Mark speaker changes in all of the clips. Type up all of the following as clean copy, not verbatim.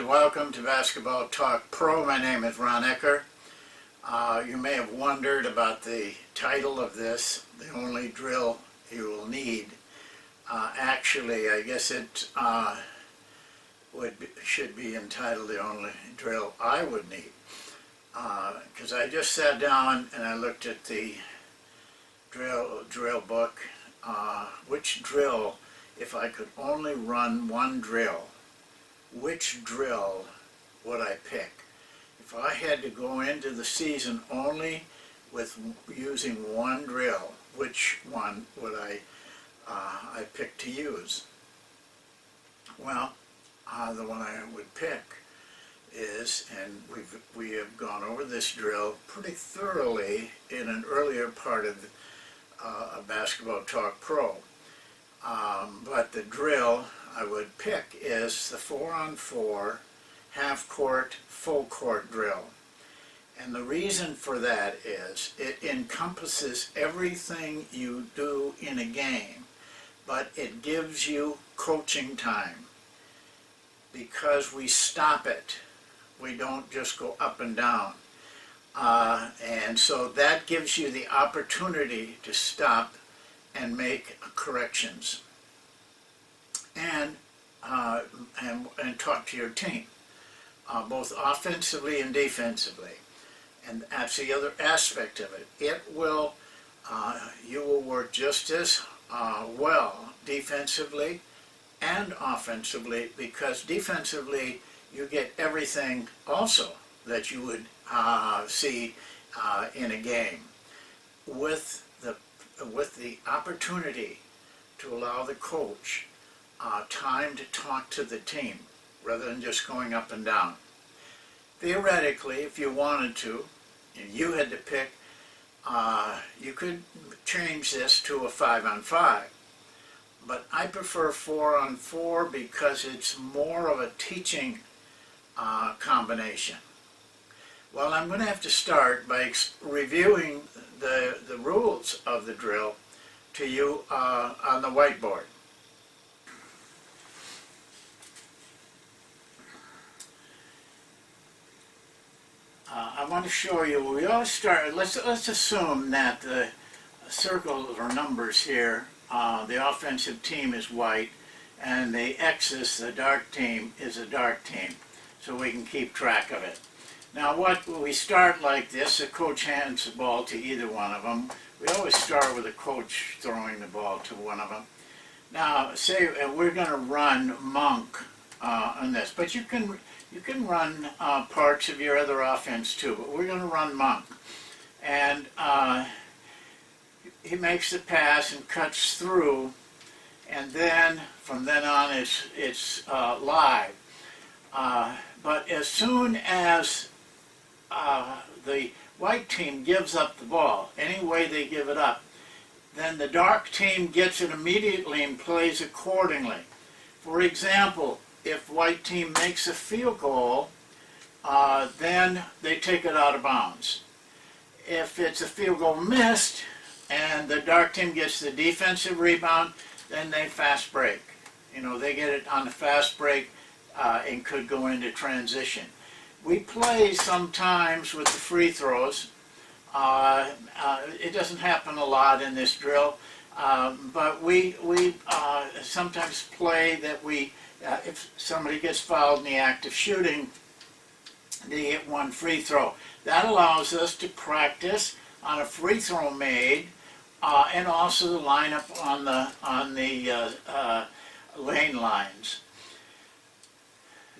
Speaker 1: welcome to Basketball Talk Pro. My name is Ron Ecker. You may have wondered about the title of this, The Only Drill You Will Need. Actually, I guess it should be entitled The Only Drill I Would Need. Because I just sat down and I looked at the drill book. Which drill, if I could only run one drill, which drill would I pick? If I had to go into the season only with using one drill, which one would I pick to use? Well, the one I would pick is, and we have gone over this drill pretty thoroughly in an earlier part of Basketball Talk Pro. But the drill I would pick is the 4-on-4 half-court, full-court drill. And the reason for that is it encompasses everything you do in a game, but it gives you coaching time because we stop it. We don't just go up and down. And so that gives you the opportunity to stop and make corrections and talk to your team, both offensively and defensively. And that's the other aspect of it. It will, you will work just as well defensively and offensively, because defensively you get everything also that you would see in a game, with the opportunity to allow the coach time to talk to the team rather than just going up and down. Theoretically, if you wanted to, and you had to pick, you could change this to a 5-on-5. But I prefer 4-on-4 because it's more of a teaching combination. Well, I'm going to have to start by reviewing the rules of the drill to you on the whiteboard. I want to show you, we always start, let's assume that the circles or numbers here, the offensive team is white, and the X's, the dark team, is a dark team, so we can keep track of it. Now we start like this, the coach hands the ball to either one of them. We always start with the coach throwing the ball to one of them. Now say we're going to run Monk on this, but you can run parts of your other offense too, but we're going to run Monk. And he makes the pass and cuts through, and then from then on it's live. But as soon as the white team gives up the ball, any way they give it up, then the dark team gets it immediately and plays accordingly. For example, if white team makes a field goal, then they take it out of bounds. If it's a field goal missed and the dark team gets the defensive rebound, then they fast break. You know, they get it on the fast break and could go into transition. We play sometimes with the free throws. It doesn't happen a lot in this drill, but we sometimes play that if somebody gets fouled in the act of shooting, they get one free throw. That allows us to practice on a free throw made, and also the lineup on the lane lines.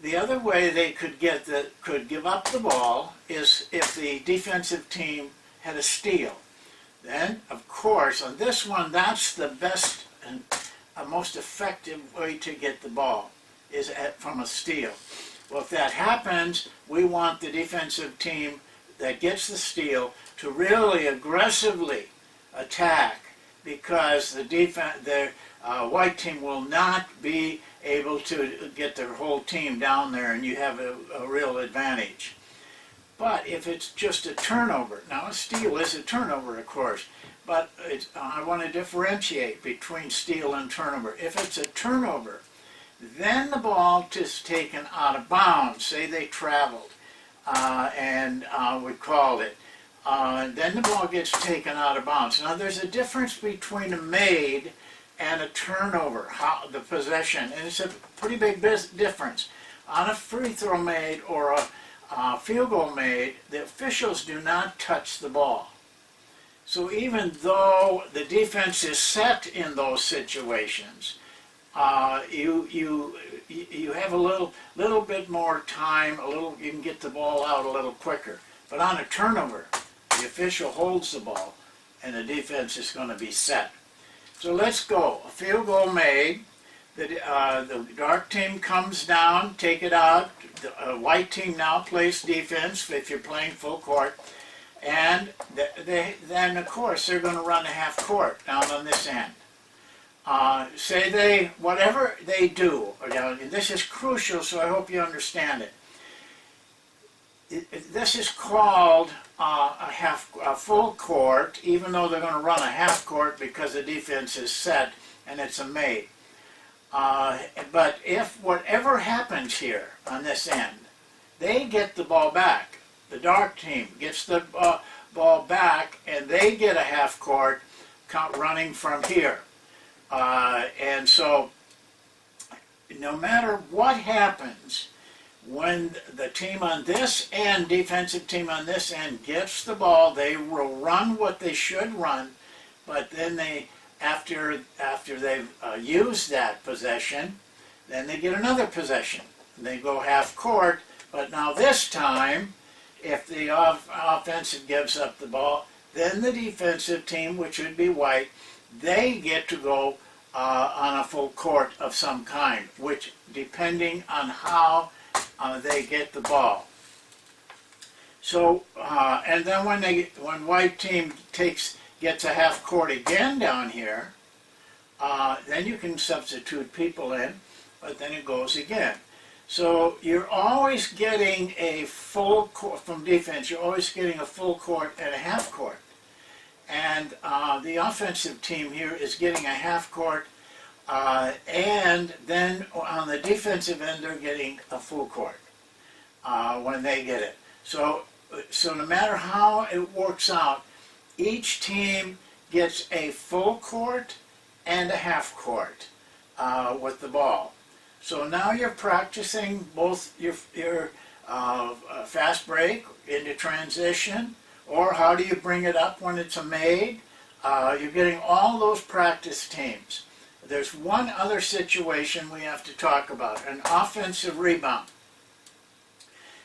Speaker 1: The other way they could give up the ball is if the defensive team had a steal. Then, of course, on this one, that's the best and most effective way to get the ball, is from a steal. Well, if that happens, we want the defensive team that gets the steal to really aggressively attack, because the white team will not be able to get their whole team down there, and you have a real advantage. But if it's just a turnover, now a steal is a turnover, of course, but I want to differentiate between steal and turnover. If it's a turnover, Then the ball is taken out of bounds. Say they traveled, and we called it. Then the ball gets taken out of bounds. Now there's a difference between a made and a turnover, the possession, and it's a pretty big difference. On a free throw made or a field goal made, the officials do not touch the ball. So even though the defense is set in those situations, you have a little bit more time. You can get the ball out a little quicker. But on a turnover, the official holds the ball, and the defense is going to be set. So let's go. A field goal made. The dark team comes down, take it out. The white team now plays defense if you're playing full court. And then, of course, they're going to run a half court down on this end. Whatever they do, this is crucial, so I hope you understand it. This is called a full court, even though they're going to run a half court because the defense is set and it's a made. But if whatever happens here on this end, they get the ball back. The dark team gets the ball back, and they get a half court running from here. And so, no matter what happens, when the team on this end, defensive team on this end, gets the ball, they will run what they should run, but then after they've used that possession, then they get another possession. They go half court, but now this time, if the offensive gives up the ball, then the defensive team, which would be white, they get to go on a full court of some kind, which depending on how they get the ball. So, and then when white team gets a half court again down here, then you can substitute people in, but then it goes again. So you're always getting a full court from defense. You're always getting a full court and a half court. And the offensive team here is getting a half court, and then on the defensive end, they're getting a full court when they get it. So no matter how it works out, each team gets a full court and a half court with the ball. So now you're practicing both your fast break into transition, or how do you bring it up when it's a made. You're getting all those practice teams. There's one other situation we have to talk about, an offensive rebound.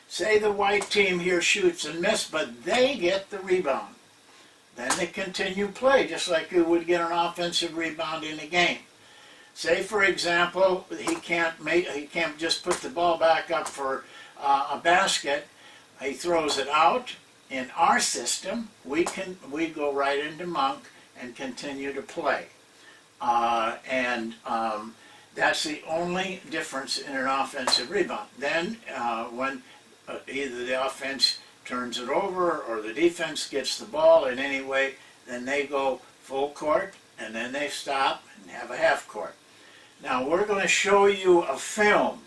Speaker 1: Say the white team here shoots and misses, but they get the rebound. Then they continue play, just like you would get an offensive rebound in a game. Say, for example, he can't just put the ball back up for a basket. He throws it out. In our system, we go right into monk and continue to play. That's the only difference in an offensive rebound. Then when either the offense turns it over or the defense gets the ball in any way, then they go full court, and then they stop and have a half court. Now we're going to show you a film,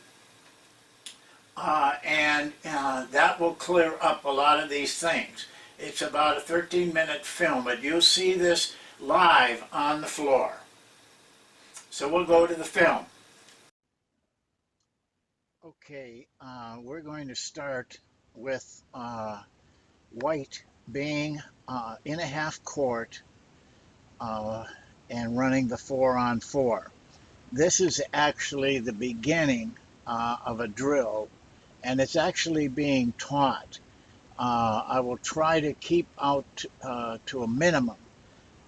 Speaker 1: and that will clear up a lot of these things. It's about a 13-minute film, but you'll see this live on the floor. So we'll go to the film. Okay, we're going to start with white being in a half court and running the 4-on-4. This is actually the beginning of a drill, and it's actually being taught. I will try to keep out to a minimum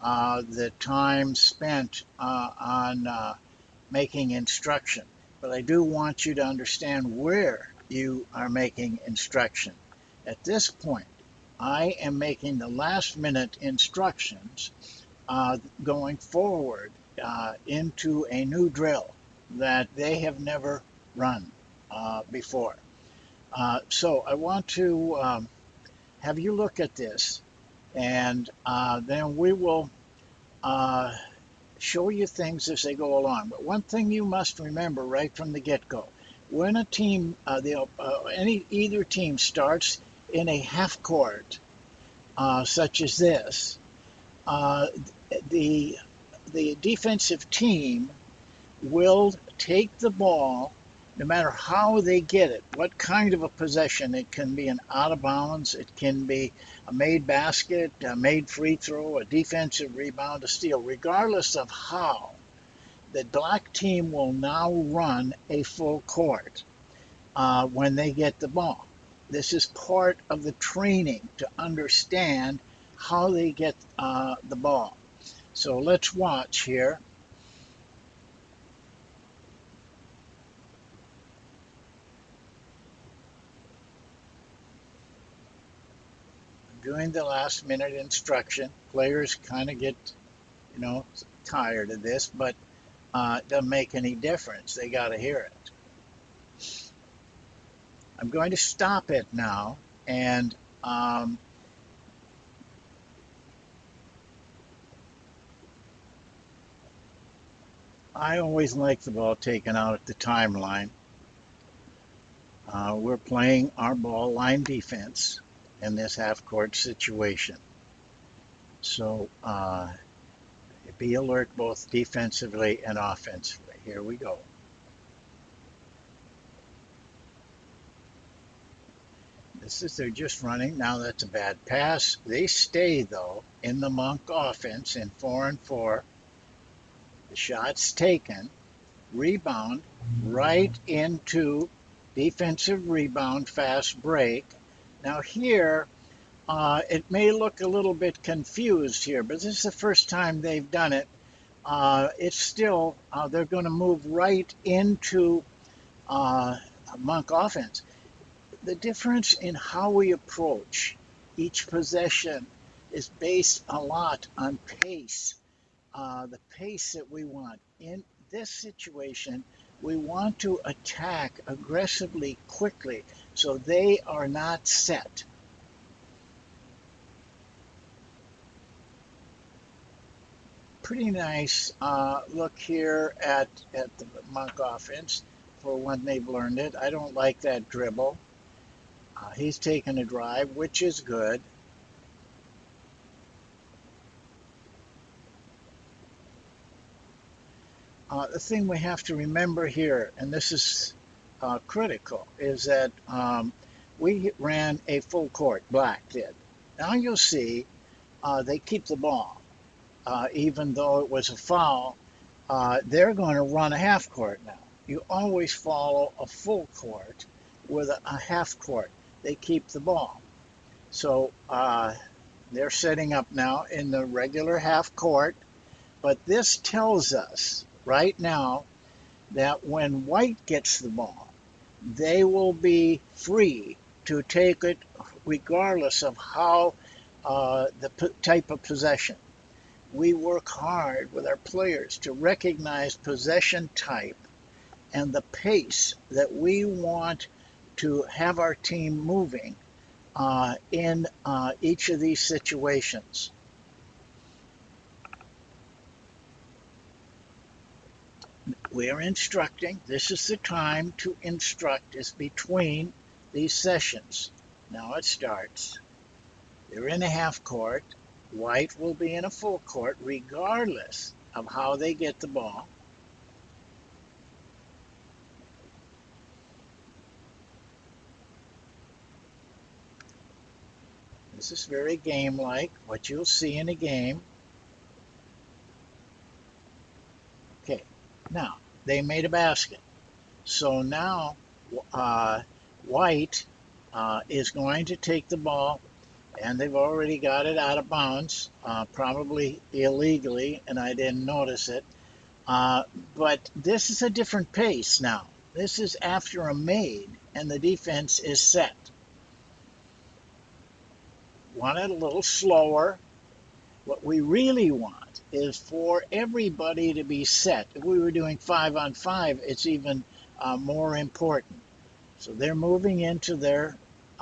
Speaker 1: the time spent on making instruction, but I do want you to understand where you are making instruction. At this point, I am making the last minute instructions going forward into a new drill that they have never run before. So I want to have you look at this, and then we will show you things as they go along. But one thing you must remember right from the get-go, when a team, either team starts in a half court, such as this, uh, the the defensive team will take the ball no matter how they get it, what kind of a possession. It can be an out of bounds, it can be a made basket, a made free throw, a defensive rebound, a steal. Regardless of how, the black team will now run a full court when they get the ball. This is part of the training to understand how they get the ball. So let's watch here. Doing the last minute instruction. Players kind of get, you know, tired of this, but it doesn't make any difference. They got to hear it. I'm going to stop it now, and I always like the ball taken out at the timeline. We're playing our ball line defense in this half court situation. So be alert both defensively and offensively. Here we go. They're just running. Now that's a bad pass. They stay though in the Monk offense in 4-and-4. The shot's taken. Rebound right into defensive rebound, fast break. Now here, it may look a little bit confused here, but this is the first time they've done it. It's still, they're going to move right into Monk offense. The difference in how we approach each possession is based a lot on pace, the pace that we want. In this situation, we want to attack aggressively quickly so they are not set. Pretty nice look here at the Monk offense for when they've learned it. I don't like that dribble. He's taken a drive, which is good. The thing we have to remember here, and this is critical, is that we ran a full court, black did. Now you'll see they keep the ball. Even though it was a foul, they're going to run a half court now. You always follow a full court with a half court. They keep the ball. So they're setting up now in the regular half court. But this tells us right now that when white gets the ball, they will be free to take it regardless of how the type of possession. We work hard with our players to recognize possession type and the pace that we want to have our team moving in each of these situations. We are instructing. This is the time to instruct, is between these sessions. Now it starts. They're in a half court. White will be in a full court regardless of how they get the ball. This is very game-like, what you'll see in a game. Okay, now they made a basket. So now white is going to take the ball, and they've already got it out of bounds, probably illegally, and I didn't notice it. But this is a different pace now. This is after a made, and the defense is set. Want it a little slower. What we really want is for everybody to be set. If we were doing 5-on-5, it's even more important. So they're moving into their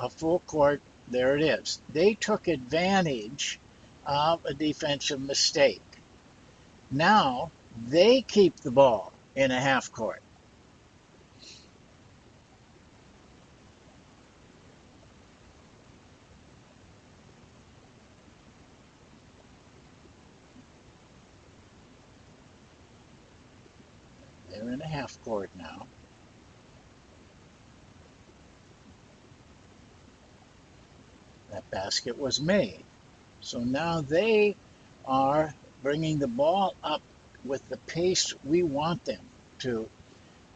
Speaker 1: full court. There it is. They took advantage of a defensive mistake. Now they keep the ball in a half court. They're in a half court now. That basket was made. So now they are bringing the ball up with the pace we want them to.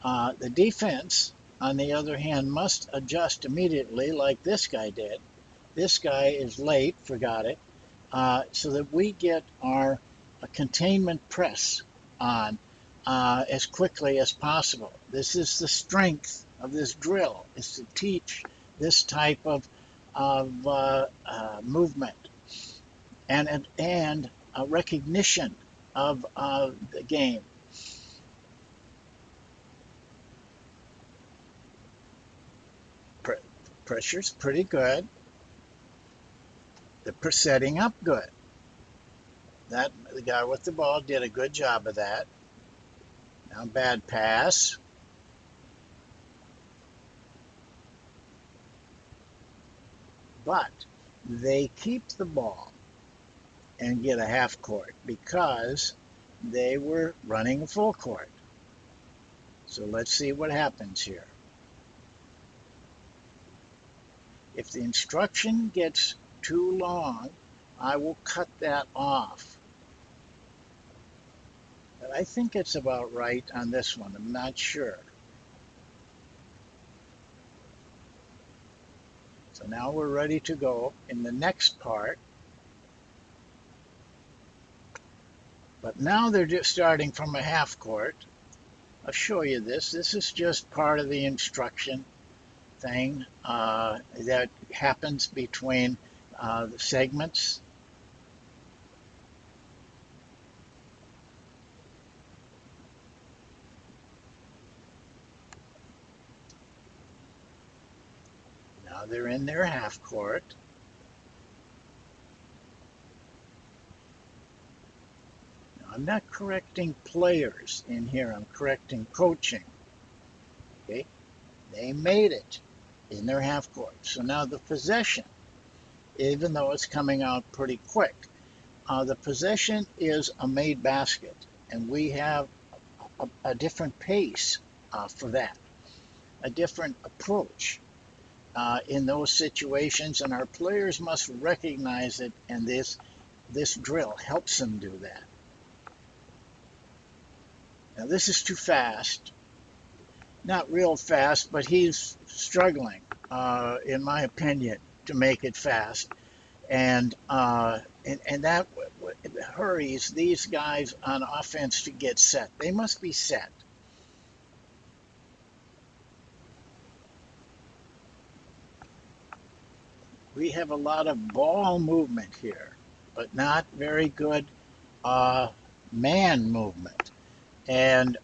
Speaker 1: The defense, on the other hand, must adjust immediately, like this guy did. This guy is late, forgot it, so that we get our containment press on as quickly as possible. This is the strength of this drill, is to teach this type of movement and a recognition of the game. Pressure's pretty good. They're setting up good. That the guy with the ball did a good job of that. Now bad pass. But they keep the ball and get a half court because they were running a full court. So let's see what happens here. If the instruction gets too long, I will cut that off. But I think it's about right on this one. I'm not sure. So now we're ready to go in the next part. But now they're just starting from a half court. I'll show you this. This is just part of the instruction thing that happens between the segments. Now they're in their half court. Now I'm not correcting players in here. I'm correcting coaching. Okay, they made it in their half court. So now the possession, even though it's coming out pretty quick, the possession is a made basket, and we have a different pace for that, a different approach in those situations, and our players must recognize it, and this drill helps them do that. Now this is too fast, not real fast, but he's struggling, in my opinion, to make it fast, and that hurries these guys on offense to get set. They must be set. We have a lot of ball movement here, but not very good man movement. And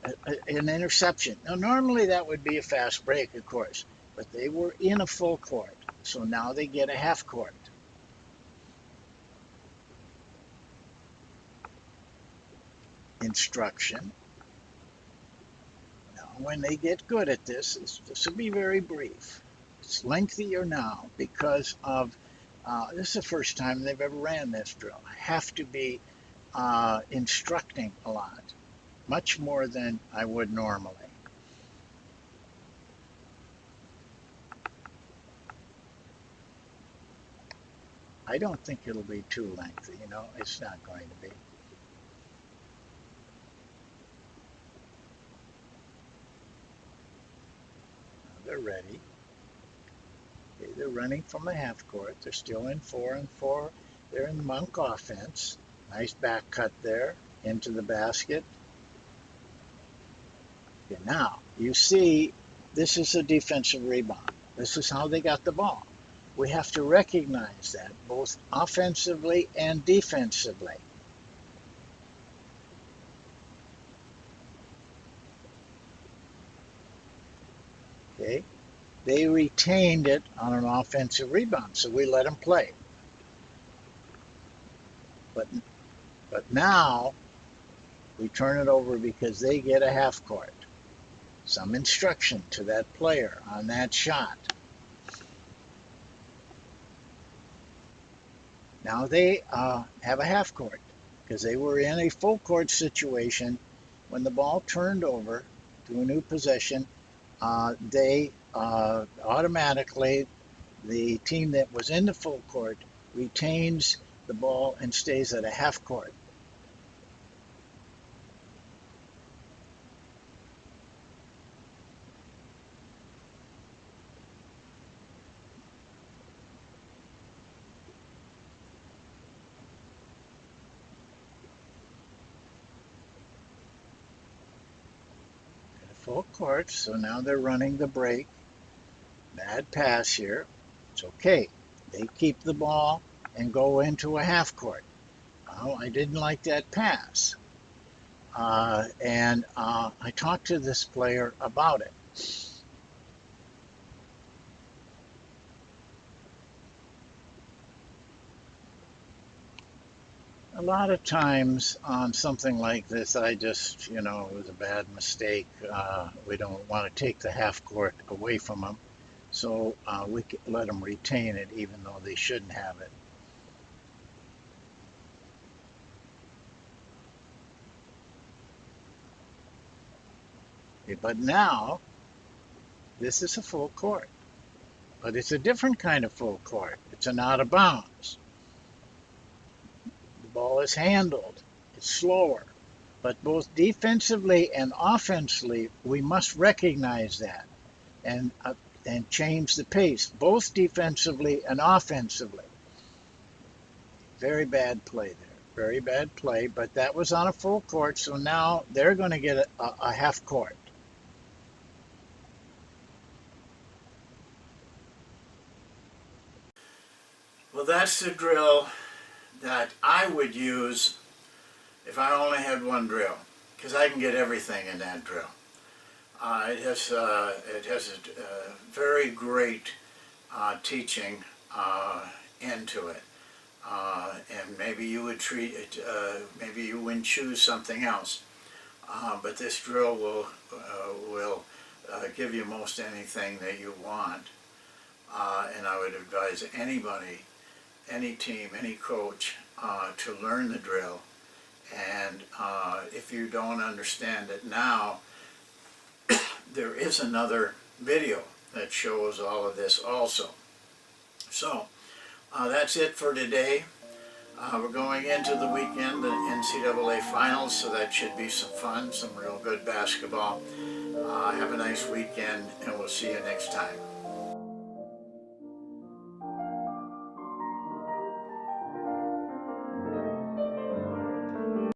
Speaker 1: an interception. Now, normally that would be a fast break, of course, but they were in a full court, so now they get a half court. Instruction. Now, when they get good at this will be very brief. It's lengthier now because of this is the first time they've ever ran this drill. I have to be instructing a lot, much more than I would normally. I don't think it'll be too lengthy, it's not going to be. They're ready. Okay, they're running from the half court. They're still in 4-and-4. They're in Monk offense. Nice back cut there into the basket. Okay, now, you see, this is a defensive rebound. This is how they got the ball. We have to recognize that, both offensively and defensively. Okay, they retained it on an offensive rebound, so we let them play. But now we turn it over because they get a half court. Some instruction to that player on that shot. Now they have a half court because they were in a full court situation when the ball turned over to a new possession. They automatically, the team that was in the full court retains the ball and stays at a half court. Full court, so now they're running the break. Bad pass here. It's okay. They keep the ball and go into a half court. Oh, I didn't like that pass. And I talked to this player about it. A lot of times on something like this, I just, it was a bad mistake. We don't want to take the half court away from them. So we let them retain it even though they shouldn't have it. But now, this is a full court. But it's a different kind of full court. It's an out of bounds. The ball is handled. It's slower. But both defensively and offensively, we must recognize that and change the pace, both defensively and offensively. Very bad play there. Very bad play, but that was on a full court, so now they're going to get a half court. Well, that's the drill that I would use if I only had one drill, because I can get everything in that drill. It has a very great teaching into it. And maybe you would treat it, maybe you wouldn't choose something else. But this drill will give you most anything that you want. And I would advise anybody, any team, any coach, to learn the drill. And if you don't understand it now, there is another video that shows all of this also. So that's it for today. We're going into the weekend, the NCAA finals, so that should be some fun, some real good basketball. Have a nice weekend, and we'll see you next time.